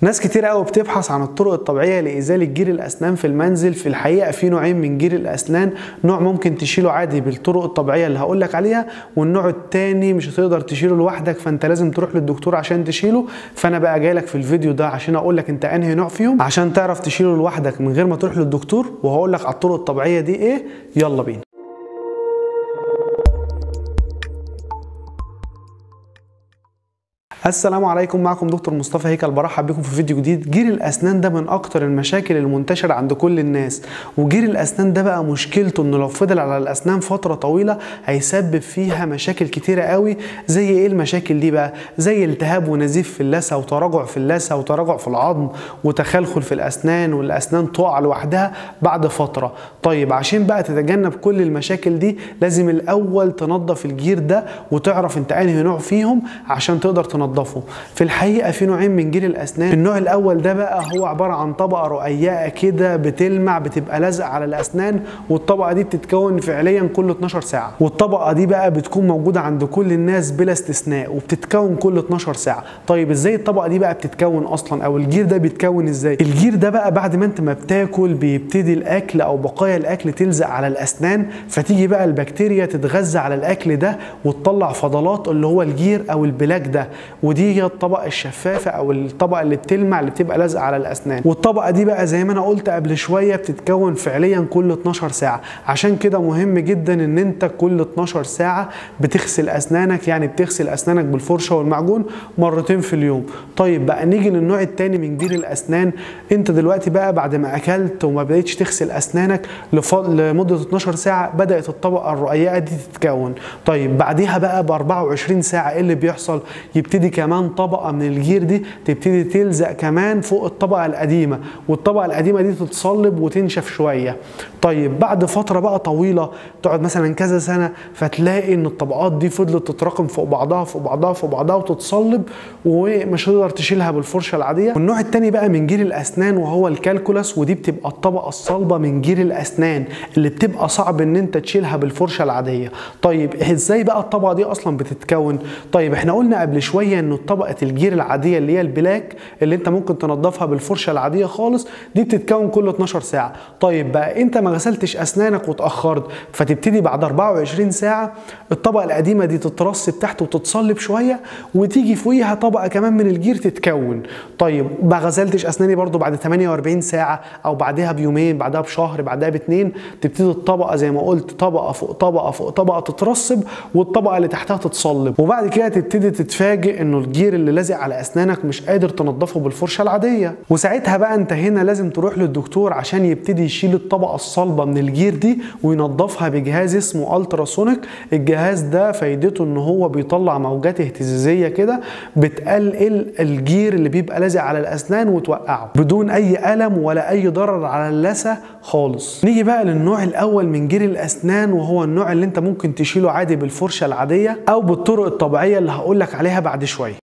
ناس كتير قوي بتبحث عن الطرق الطبيعيه لازاله جير الاسنان في المنزل. في الحقيقه في نوعين من جير الاسنان، نوع ممكن تشيله عادي بالطرق الطبيعيه اللي هقول لك عليها، والنوع التاني مش هتقدر تشيله لوحدك، فانت لازم تروح للدكتور عشان تشيله. فانا بقى جاي لك في الفيديو ده عشان اقول لك انت انهي نوع فيهم عشان تعرف تشيله لوحدك من غير ما تروح للدكتور، وهقول لك على الطرق الطبيعيه دي ايه. يلا بينا. السلام عليكم، معكم دكتور مصطفى هيكل، برحب بكم في فيديو جديد. جير الاسنان ده من اكتر المشاكل المنتشره عند كل الناس، وجير الاسنان ده بقى مشكلته انه لو فضل على الاسنان فتره طويله هيسبب فيها مشاكل كتيره قوي. زي ايه المشاكل دي بقى؟ زي التهاب ونزيف في اللثه، وتراجع في اللثه، وتراجع في العظم، وتخلخل في الاسنان، والاسنان تقع لوحدها بعد فتره. طيب عشان بقى تتجنب كل المشاكل دي لازم الاول تنظف الجير ده وتعرف انت انهي نوع فيهم عشان تقدر تنظفه. في الحقيقه في نوعين من جير الاسنان. النوع الاول ده بقى هو عباره عن طبقه رقيقه كده بتلمع، بتبقى لازقه على الاسنان، والطبقه دي بتتكون فعليا كل 12 ساعه، والطبقه دي بقى بتكون موجوده عند كل الناس بلا استثناء، وبتتكون كل 12 ساعه. طيب ازاي الطبقه دي بقى بتتكون اصلا، او الجير ده بيتكون ازاي؟ الجير ده بقى بعد ما انت ما بتاكل بيبتدي الاكل او بقايا الاكل تلزق على الاسنان، فتيجي بقى البكتيريا تتغذى على الاكل ده وتطلع فضلات اللي هو الجير او البلاك ده، ودي هي الطبقه الشفافه او الطبقه اللي بتلمع اللي بتبقى لازقه على الاسنان. والطبقه دي بقى زي ما انا قلت قبل شويه بتتكون فعليا كل 12 ساعه. عشان كده مهم جدا ان انت كل 12 ساعه بتغسل اسنانك، يعني بتغسل اسنانك بالفرشه والمعجون مرتين في اليوم. طيب بقى نيجي للنوع الثاني من جير الاسنان. انت دلوقتي بقى بعد ما اكلت وما بدأتش تغسل اسنانك لمده 12 ساعه بدات الطبقه الرقيقه دي تتكون. طيب بعديها بقى ب 24 ساعه ايه اللي بيحصل؟ يبتدي كمان طبقه من الجير دي تبتدي تلزق كمان فوق الطبقه القديمه، والطبقه القديمه دي تتصلب وتنشف شويه. طيب بعد فتره بقى طويله تقعد مثلا كذا سنه، فتلاقي ان الطبقات دي فضلت تتراكم فوق بعضها فوق بعضها فوق بعضها وتتصلب، ومش هتقدر تشيلها بالفرشه العاديه. والنوع الثاني بقى من جير الاسنان وهو الكالكولاس، ودي بتبقى الطبقه الصلبه من جير الاسنان اللي بتبقى صعب ان انت تشيلها بالفرشه العاديه. طيب ازاي بقى الطبقه دي اصلا بتتكون؟ طيب احنا قلنا قبل شويه انه طبقه الجير العاديه اللي هي البلاك اللي انت ممكن تنضفها بالفرشه العاديه خالص دي بتتكون كل 12 ساعه. طيب بقى انت ما غسلتش اسنانك واتاخرت، فتبتدي بعد 24 ساعه الطبقه القديمه دي تترسب تحت وتتصلب شويه، وتيجي فوقيها طبقه كمان من الجير تتكون. طيب ما غسلتش اسناني برضو بعد 48 ساعه، او بعدها بيومين، بعدها بشهر، بعدها باتنين، تبتدي الطبقه زي ما قلت طبقه فوق طبقه فوق طبقه تترسب، والطبقه اللي تحتها تتصلب. وبعد كده تبتدي تتفاجئ انه الجير اللي لازق على اسنانك مش قادر تنضفه بالفرشه العاديه، وساعتها بقى انت هنا لازم تروح للدكتور عشان يبتدي يشيل الطبقه الصلبه من الجير دي وينضفها بجهاز اسمه التراسونيك. الجهاز ده فايدته ان هو بيطلع موجات اهتزازيه كده بتقلل الجير اللي بيبقى لازق على الاسنان وتوقعه بدون اي الم ولا اي ضرر على اللثه خالص. نيجي بقى للنوع الاول من جير الاسنان، وهو النوع اللي انت ممكن تشيله عادي بالفرشه العاديه او بالطرق الطبيعيه اللي هقول لك عليها بعد شويه.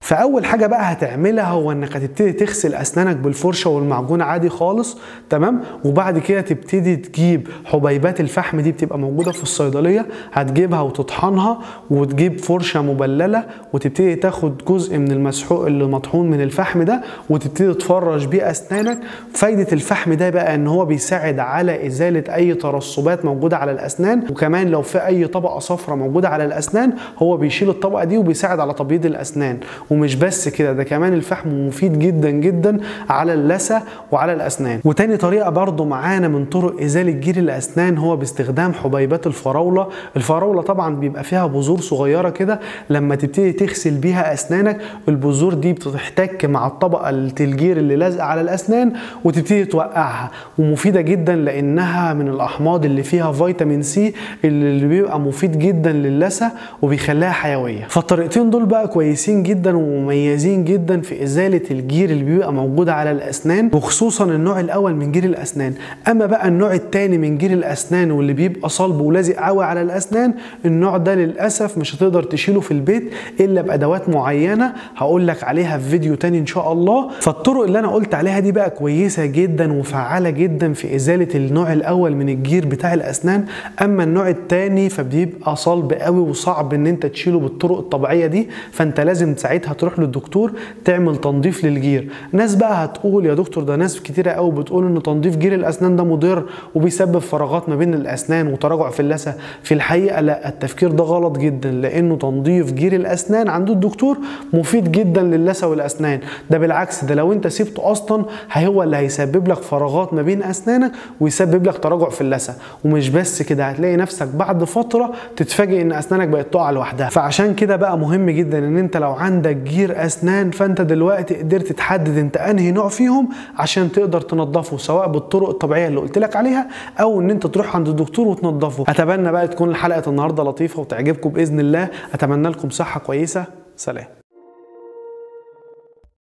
فاول حاجه بقى هتعملها هو انك هتبتدي تغسل اسنانك بالفرشه والمعجون عادي خالص، تمام؟ وبعد كده تبتدي تجيب حبيبات الفحم، دي بتبقى موجوده في الصيدليه، هتجيبها وتطحنها، وتجيب فرشه مبلله وتبتدي تاخد جزء من المسحوق اللي مطحون من الفحم ده وتبتدي تفرش بيه اسنانك. فايده الفحم ده بقى ان هو بيساعد على ازاله اي ترسبات موجوده على الاسنان، وكمان لو في اي طبقه صفراء موجوده على الاسنان هو بيشيل الطبقه دي وبيساعد على تبييض الاسنان. ومش بس كده، ده كمان الفحم مفيد جدا جدا على اللثه وعلى الاسنان. وتاني طريقه برضو معانا من طرق ازاله جير الاسنان هو باستخدام حبيبات الفراوله. الفراوله طبعا بيبقى فيها بذور صغيره كده، لما تبتدي تغسل بيها اسنانك البذور دي بتحتك مع الطبقه الجير اللي لازقه على الاسنان وتبتدي توقعها، ومفيده جدا لانها من الاحماض اللي فيها فيتامين سي اللي بيبقى مفيد جدا للثه وبيخليها حيويه. فالطريقتين دول بقى كويسين جدا ومميزين جدا في ازاله الجير اللي بيبقى موجود على الاسنان، وخصوصا النوع الاول من جير الاسنان. اما بقى النوع الثاني من جير الاسنان واللي بيبقى صلب ولازق قوي على الاسنان، النوع ده للاسف مش هتقدر تشيله في البيت الا بادوات معينه هقول لك عليها في فيديو تاني ان شاء الله. فالطرق اللي انا قلت عليها دي بقى كويسه جدا وفعاله جدا في ازاله النوع الاول من الجير بتاع الاسنان. اما النوع الثاني فبيبقى صلب قوي وصعب ان انت تشيله بالطرق الطبيعيه دي، فانت لازم ساعتها تروح للدكتور تعمل تنظيف للجير. ناس بقى هتقول يا دكتور ده ناس كتيره قوي بتقول ان تنظيف جير الاسنان ده مضر وبيسبب فراغات ما بين الاسنان وتراجع في اللثه. في الحقيقه لا، التفكير ده غلط جدا، لانه تنظيف جير الاسنان عند الدكتور مفيد جدا للثه والاسنان. ده بالعكس، ده لو انت سيبته اصلا هو اللي هيسبب لك فراغات ما بين اسنانك ويسبب لك تراجع في اللثه. ومش بس كده، هتلاقي نفسك بعد فتره تتفاجئ ان اسنانك بقت تقع لوحدها. فعشان كده بقى مهم جدا ان انت لو عندك جير اسنان فانت دلوقتي قدرت تحدد انت انهي نوع فيهم عشان تقدر تنظفه، سواء بالطرق الطبيعيه اللي قلت لك عليها او ان انت تروح عند الدكتور وتنظفه. اتمنى بقى تكون حلقه النهارده لطيفه وتعجبكم باذن الله. اتمنى لكم صحه كويسه. سلام.